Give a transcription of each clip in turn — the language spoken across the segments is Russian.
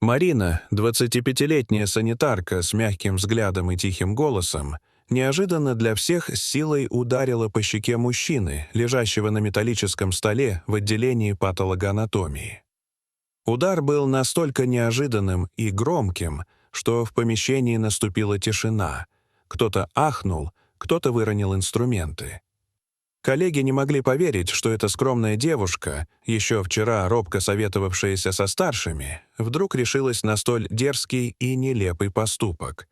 Марина, 25-летняя санитарка с мягким взглядом и тихим голосом, неожиданно для всех с силой ударила по щеке мужчины, лежащего на металлическом столе в отделении патологоанатомии. Удар был настолько неожиданным и громким, что в помещении наступила тишина. Кто-то ахнул, кто-то выронил инструменты. Коллеги не могли поверить, что эта скромная девушка, еще вчера робко советовавшаяся со старшими, вдруг решилась на столь дерзкий и нелепый поступок.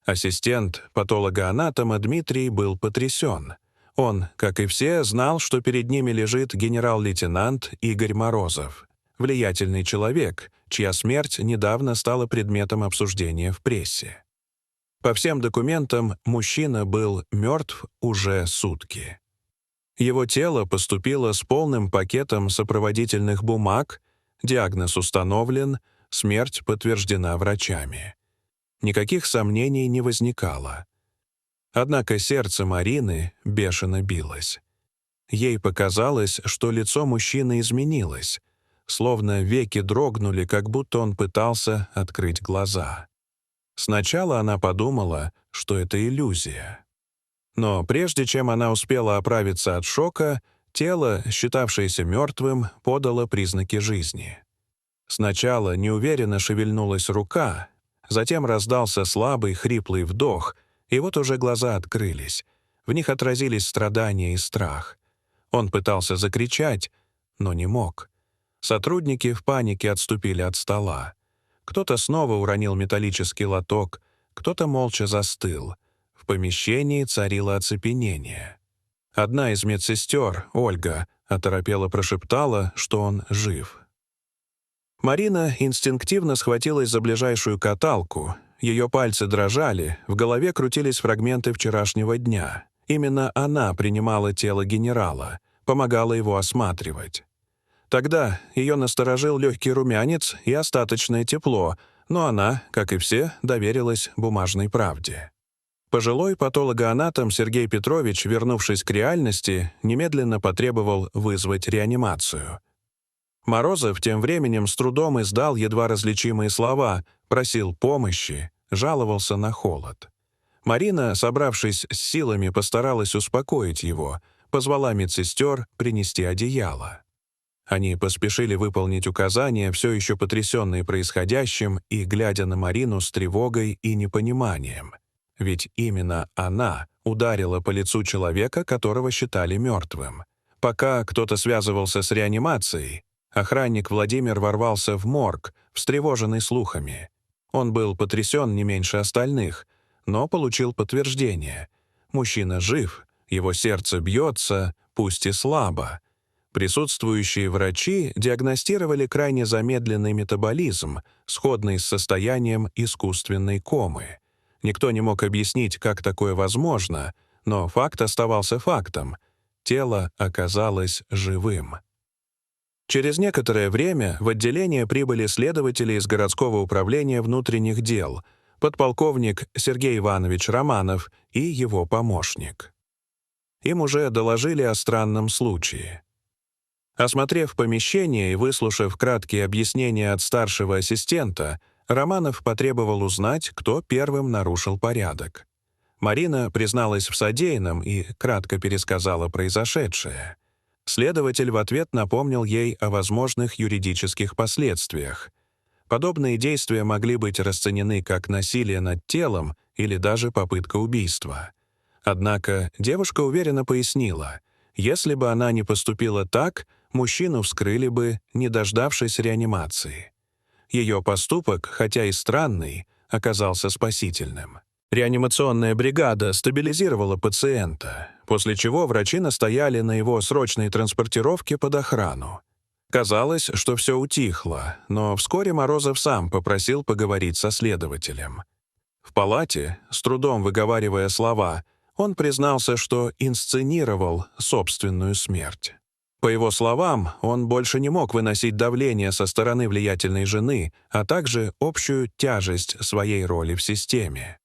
Ассистент патолога-анатома Дмитрий был потрясен. Он, как и все, знал, что перед ними лежит генерал-лейтенант Игорь Морозов, влиятельный человек, чья смерть недавно стала предметом обсуждения в прессе. По всем документам, мужчина был мертв уже сутки. Его тело поступило с полным пакетом сопроводительных бумаг, диагноз установлен, смерть подтверждена врачами. Никаких сомнений не возникало. Однако сердце Марины бешено билось. Ей показалось, что лицо мужчины изменилось, словно веки дрогнули, как будто он пытался открыть глаза. Сначала она подумала, что это иллюзия. Но прежде чем она успела оправиться от шока, тело, считавшееся мертвым, подало признаки жизни. Сначала неуверенно шевельнулась рука, затем раздался слабый хриплый вдох, и вот уже глаза открылись. В них отразились страдания и страх. Он пытался закричать, но не мог. Сотрудники в панике отступили от стола. Кто-то снова уронил металлический лоток, кто-то молча застыл. В помещении царило оцепенение. Одна из медсестер, Ольга, оторопело прошептала, что он жив. Марина инстинктивно схватилась за ближайшую каталку. Ее пальцы дрожали, в голове крутились фрагменты вчерашнего дня. Именно она принимала тело генерала, помогала его осматривать. Тогда ее насторожил легкий румянец и остаточное тепло, но она, как и все, доверилась бумажной правде. Пожилой патологоанатом Сергей Петрович, вернувшись к реальности, немедленно потребовал вызвать реанимацию. Морозов тем временем с трудом издал едва различимые слова, просил помощи, жаловался на холод. Марина, собравшись с силами, постаралась успокоить его, позвала медсестер принести одеяло. Они поспешили выполнить указания, все еще потрясенные происходящим и глядя на Марину с тревогой и непониманием. Ведь именно она ударила по лицу человека, которого считали мертвым. Пока кто-то связывался с реанимацией, охранник Владимир ворвался в морг, встревоженный слухами. Он был потрясен не меньше остальных, но получил подтверждение. Мужчина жив, его сердце бьется, пусть и слабо. Присутствующие врачи диагностировали крайне замедленный метаболизм, сходный с состоянием искусственной комы. Никто не мог объяснить, как такое возможно, но факт оставался фактом. Тело оказалось живым. Через некоторое время в отделение прибыли следователи из городского управления внутренних дел, подполковник Сергей Иванович Романов и его помощник. Им уже доложили о странном случае. Осмотрев помещение и выслушав краткие объяснения от старшего ассистента, Романов потребовал узнать, кто первым нарушил порядок. Марина призналась в содеянном и кратко пересказала произошедшее. Следователь в ответ напомнил ей о возможных юридических последствиях. Подобные действия могли быть расценены как насилие над телом или даже попытка убийства. Однако девушка уверенно пояснила, если бы она не поступила так, мужчину вскрыли бы, не дождавшись реанимации. Ее поступок, хотя и странный, оказался спасительным. Реанимационная бригада стабилизировала пациента, после чего врачи настояли на его срочной транспортировке под охрану. Казалось, что все утихло, но вскоре Морозов сам попросил поговорить со следователем. В палате, с трудом выговаривая слова, он признался, что инсценировал собственную смерть. По его словам, он больше не мог выносить давление со стороны влиятельной жены, а также общую тяжесть своей роли в системе.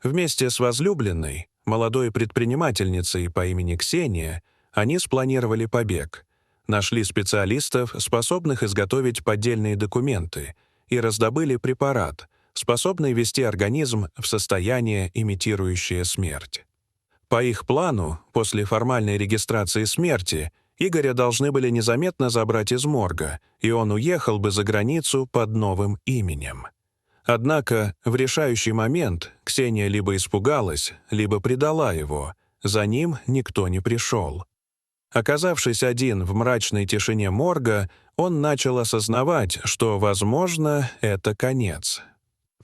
Вместе с возлюбленной, молодой предпринимательницей по имени Ксения, они спланировали побег, нашли специалистов, способных изготовить поддельные документы, и раздобыли препарат, способный ввести организм в состояние, имитирующее смерть. По их плану, после формальной регистрации смерти, Игоря должны были незаметно забрать из морга, и он уехал бы за границу под новым именем. Однако в решающий момент Ксения либо испугалась, либо предала его. За ним никто не пришел. Оказавшись один в мрачной тишине морга, он начал осознавать, что, возможно, это конец.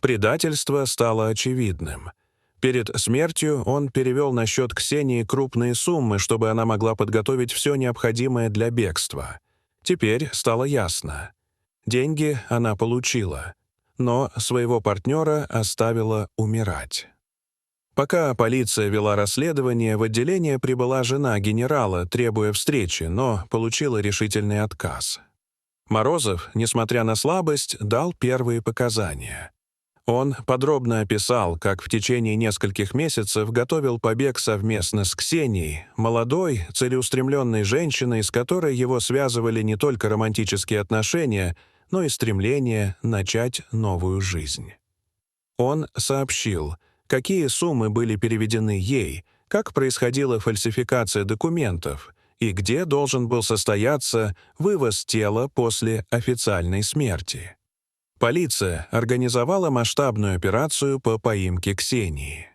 Предательство стало очевидным. Перед смертью он перевел на счет Ксении крупные суммы, чтобы она могла подготовить все необходимое для бегства. Теперь стало ясно. Деньги она получила, но своего партнера оставила умирать. Пока полиция вела расследование, в отделение прибыла жена генерала, требуя встречи, но получила решительный отказ. Морозов, несмотря на слабость, дал первые показания. Он подробно описал, как в течение нескольких месяцев готовил побег совместно с Ксенией, молодой, целеустремленной женщиной, с которой его связывали не только романтические отношения, но и стремление начать новую жизнь. Он сообщил, какие суммы были переведены ей, как происходила фальсификация документов и где должен был состояться вывоз тела после официальной смерти. Полиция организовала масштабную операцию по поимке Ксении.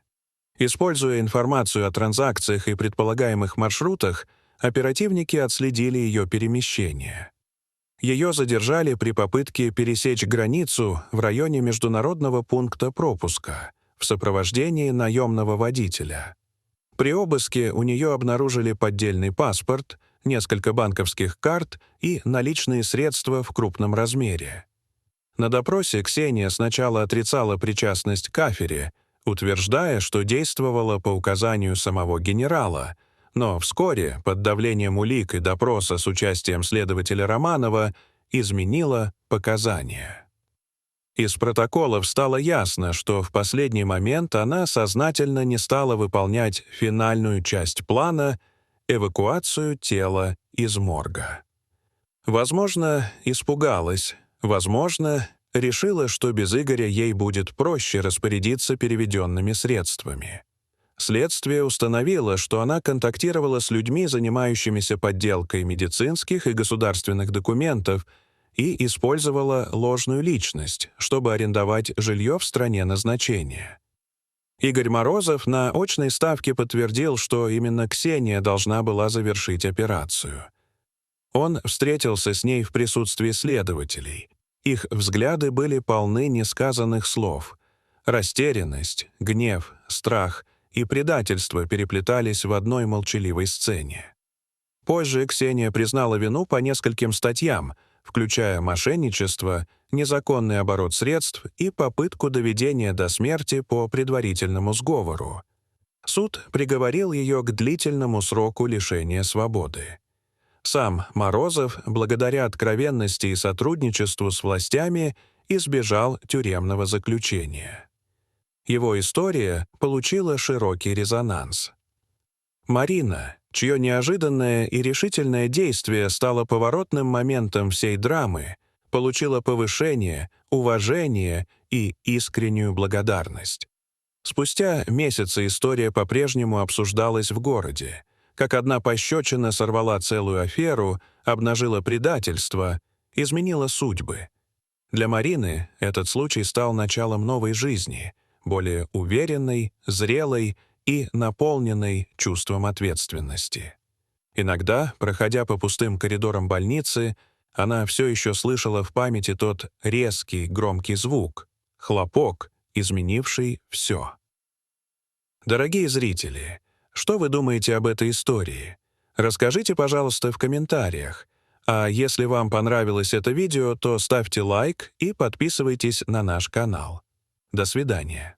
Используя информацию о транзакциях и предполагаемых маршрутах, оперативники отследили ее перемещение. Ее задержали при попытке пересечь границу в районе международного пункта пропуска в сопровождении наемного водителя. При обыске у нее обнаружили поддельный паспорт, несколько банковских карт и наличные средства в крупном размере. На допросе Ксения сначала отрицала причастность к афере, утверждая, что действовала по указанию самого генерала, но вскоре, под давлением улик и допроса с участием следователя Романова, изменила показания. Из протоколов стало ясно, что в последний момент она сознательно не стала выполнять финальную часть плана — эвакуацию тела из морга. Возможно, испугалась, возможно, решила, что без Игоря ей будет проще распорядиться переведенными средствами. Следствие установило, что она контактировала с людьми, занимающимися подделкой медицинских и государственных документов, и использовала ложную личность, чтобы арендовать жилье в стране назначения. Игорь Морозов на очной ставке подтвердил, что именно Ксения должна была завершить операцию. Он встретился с ней в присутствии следователей. Их взгляды были полны несказанных слов. Растерянность, гнев, страх и предательство переплетались в одной молчаливой сцене. Позже Ксения признала вину по нескольким статьям, включая мошенничество, незаконный оборот средств и попытку доведения до смерти по предварительному сговору. Суд приговорил ее к длительному сроку лишения свободы. Сам Морозов, благодаря откровенности и сотрудничеству с властями, избежал тюремного заключения. Его история получила широкий резонанс. Марина, чье неожиданное и решительное действие стало поворотным моментом всей драмы, получила повышение, уважение и искреннюю благодарность. Спустя месяцы история по-прежнему обсуждалась в городе. Как одна пощечина сорвала целую аферу, обнажила предательство, изменила судьбы. Для Марины этот случай стал началом новой жизни, более уверенной, зрелой и наполненной чувством ответственности. Иногда, проходя по пустым коридорам больницы, она все еще слышала в памяти тот резкий, громкий звук, хлопок, изменивший все. Дорогие зрители, что вы думаете об этой истории? Расскажите, пожалуйста, в комментариях. А если вам понравилось это видео, то ставьте лайк и подписывайтесь на наш канал. До свидания.